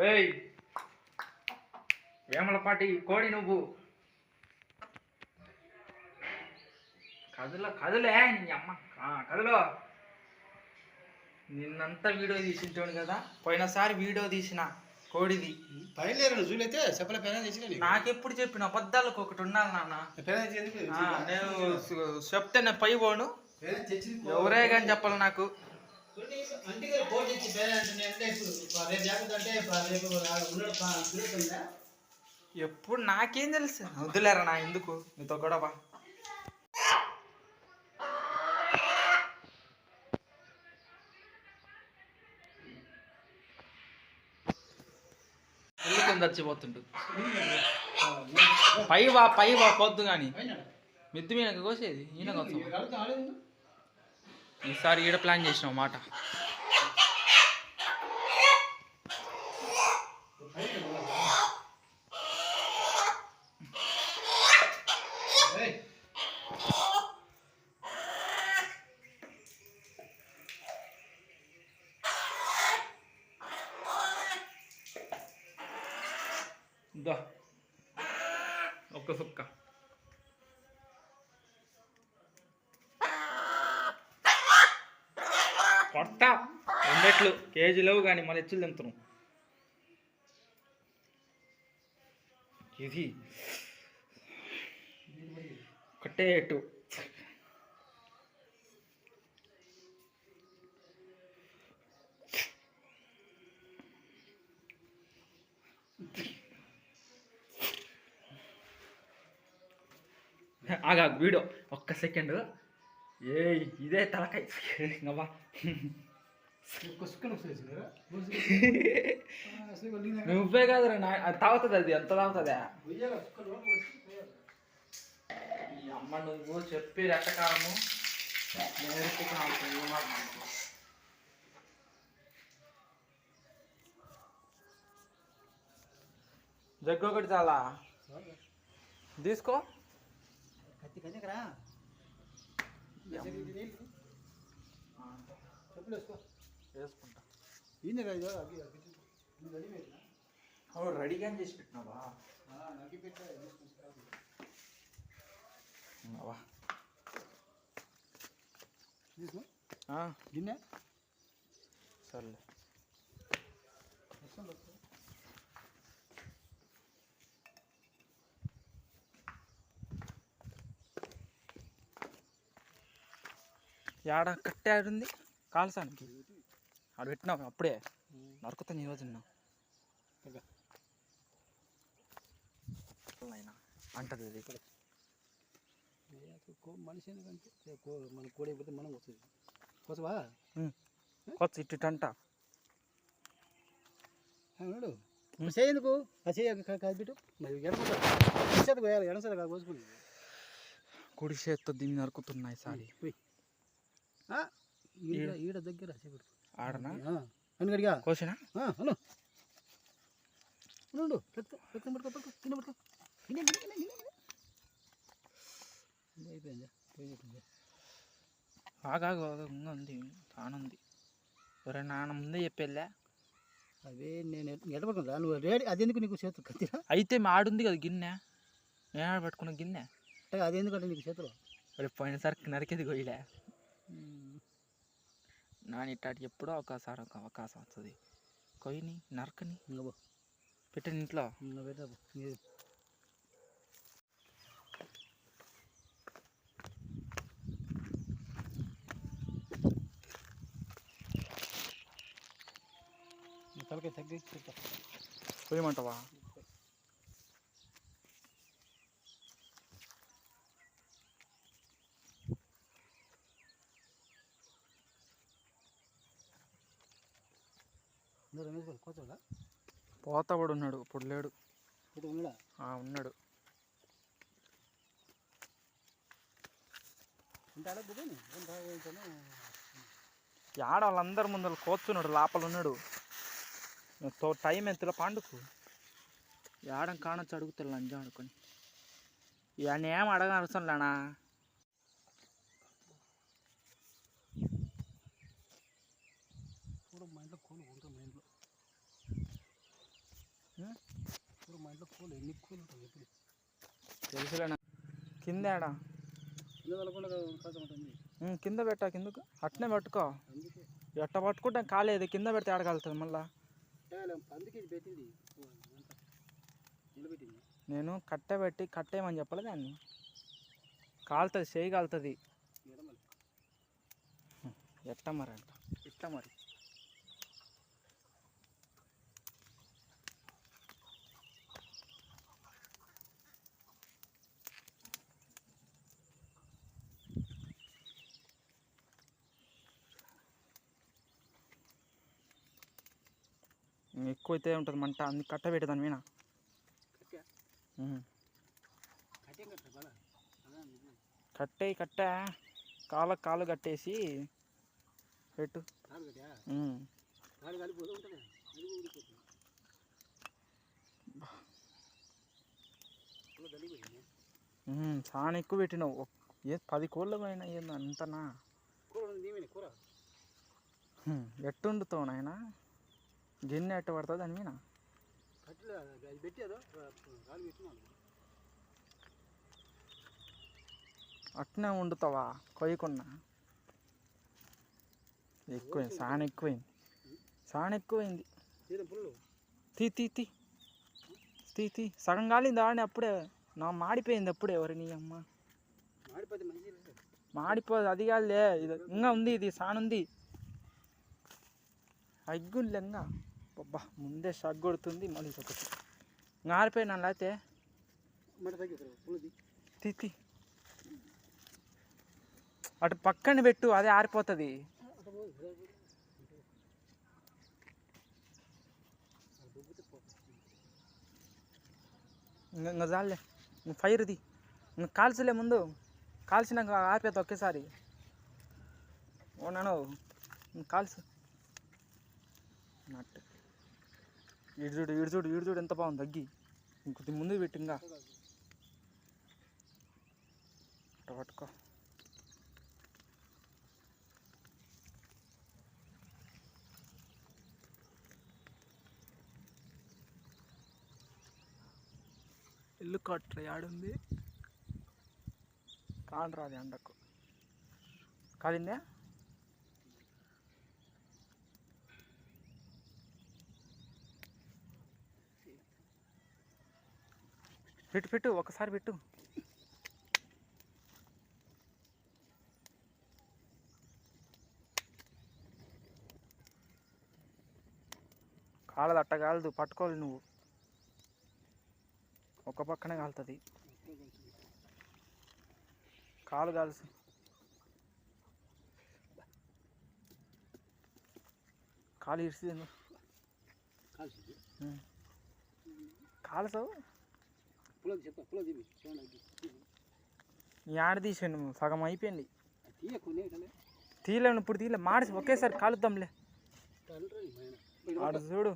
ఏయ్ వేమలపాటి కోడి నువ్వు కదులే నీ అమ్మ కదులో. నిన్నంతా వీడియో తీసింటోడు కదా, పోయినసారి వీడియో తీసిన కోడిది. చూలైతే చెప్పలే పెన తెచ్చిన. నాకెప్పుడు చెప్పిన అబద్ధాలకు ఒకటి ఉండాలి నాన్న. నేను చెప్తే నేను పై పోను, ఎవరే కానీ చెప్పాలి నాకు. ఎప్పుడు నాకేం తెలుసు, వద్దులేరా నా ఎందుకు నీతో గొడవ. ఎందుకు చచ్చిపోతుండు. పై వా పొద్దు కానీ మిద్దు మీద కోసేది ఈయన కోసం. ఈసారి ఈడ ప్లాన్ చేసినావు మాట. ఒక్క సుక్క కొట్ట రెండెట్లు కేజీ లేవు కానీ మళ్ళీ ఎచ్చులు తింటున్నాం. ఇది ఒకటే ఎటు ఆగా వీడియో ఒక్క సెకండ్. ఇదే తలకాయ నవ్వా. నువ్వే కాదురా అది తాగుతుంది, అది ఎంత తాగుతుందా అమ్మ. నువ్వు చెప్పి రెట్టకాలము జగ్గు ఒకటి చాలా తీసుకో. వేసుకుంటా రెడీగా చేసి పెట్టినావా? గిన్నె సర్లే. ఏడ కట్టే ఆడుంది కాల్సానికి ఆడ పెట్టినావు అప్పుడే నరుకుతా నీ రోజు అంటది అది. మనిషి మన కోడి అయిపోతే మనం వస్తుంది కోసవా కొత్త ఇట్టంట చేయందుకు కాదు మరి ఎడసది కాదు కోసుకుని కుడి చేత్తో దీన్ని నరుకుతున్నాయి సారి. ఈడ దగ్గర ఆడనా అడిగా కోసినా అను రక్తం పట్టుకో తిన్న పట్టుకో అయిపోయింది. ఆగాగు ఉంది తానుంది. ఒరే నాన్న ముందే చెప్పేళ్ళా. అవే నేను ఎడ పట్టుకుంటా నువ్వు రెడీ. అదెందుకు నీకు చేతులు కత్తిరా? అయితే ఆడుంది కదా గిన్నె, నేను ఆడ పట్టుకున్న గిన్నె. అదెందుకంటే నీకు చేతులు పోయినసారి నరికేది కొయ్యలే. నాని ఇట్టాటి ఎప్పుడో ఒకసారి ఒక అవకాశం వస్తుంది. కొయ్యని నరకని పెట్టిన ఇంట్లో తలకాయ తగ్గి పోయమంటావా? పోతావాడు ఉన్నాడు, ఇప్పుడు లేడు. ఉన్నాడు. ఆడ వాళ్ళందరి ముందర కూర్చున్నాడు, లోపల ఉన్నాడు. టైం ఎంతలో పండుకు ఏడం కానొచ్చి అడుగుతాడు లంజం అనుకొని. ఇవన్నీ ఏం అడగనవసరం లేనా. మా ఇంట్లో కూలు ఎన్ని కూలు ఉంటాయి ఎప్పుడు తెలుసులేనా కింద ఏడా కింద తలకుండా కాసం ఉంటుంది కింద పెట్టా కిందకు అట్నే పట్టుకో అందుకే ఎట్ట పట్టుకుంటాం కాలేదు కింద పెడితే ఆడగలుగుతుంది మళ్ళా అందుకే ఇది పెట్టింది నిలబెట్టింది నేను కట్టెబెట్టి కట్టేయమని చెప్పలే దాన్ని కాలుతుంది చేయి కాలుతుంది ఎట్ట మరి అంట ఇట్ట మరి ఎక్కువ అయితే ఉంటుంది మంట అన్ని కట్టబెట్టేదాన్ని మీనా కట్టే కాలు కట్టేసి పెట్టు చాలా ఎక్కువ పెట్టినావు ఏ 10 కోళ్ళు పోయినా ఏంది అంతనా ఎట్టు వండుతావు నాయన గిన్నె ఎట్ట పడుతుంది అని మీనా అట్నే వండుతావా కొయ్యకున్నా ఎక్కువైంది చాలా ఎక్కువైంది తీ తీ తీ తీ తీ సగం కాలింది ఆడని అప్పుడే నా మాడిపోయింది అప్పుడే ఎవరి నీ అమ్మ మాడిపోదు అది కాదులే ఇది ఇంకా ఉంది ఇది సానుంది అగ్గుంది ఇంకా అబ్బా ముందే షగ్ కొడుతుంది మళ్ళీ ఒకటి ఆరిపోయినా లేకపోతే తీ తీ అటు పక్కన పెట్టు అదే ఆరిపోతుంది ఇంకా చాలే ఫైర్ది ఇంకా కాల్చలే ముందు కాల్చినాక ఆరిపోతా ఒకేసారి ఓనాను కాల్చు నట్టు ఈడు చూడు ఎంత బాగుంది తగ్గి ఇంకొద్ది ముందు పెట్టి ఇంకా అట్ట పట్టుకో ఇల్లు కట్ట యాడుంది కానరాది ఎండకు కాలిందే పెట్టు ఒకసారి పెట్టు కాలదు అట్ట కాలదు పట్టుకోవాలి నువ్వు ఒక పక్కనే కాలుతుంది కాలు కాల్సు కాలు ఇరిసింది కాలుసావు యాడ తీసాను సగం అయిపోయింది తీయలేను ఇప్పుడు తీయలే మాడిసి ఒకేసారి కాలుద్దాంలే ఆడ చూడు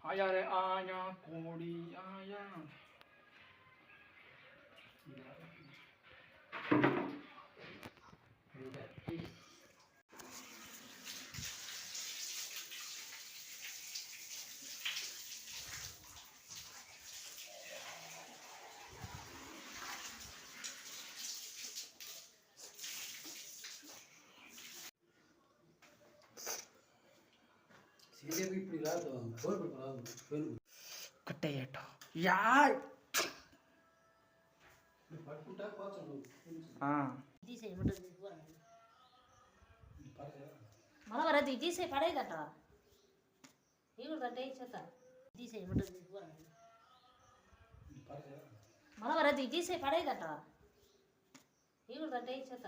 आया रे आया कोड़ी आया ఇప్పుడు రాదు కోరుకు రాదు పెరుగు కట్టేయట యా పట్టుకుంటా పోతాను తీసేయమంటుంది మన వరది తీసే పడేదట నీళ్ళు కట్టే చెత్త తీసేయమంటుంది మన వరది తీసే పడేదట నీళ్ళు కట్టే చెత్త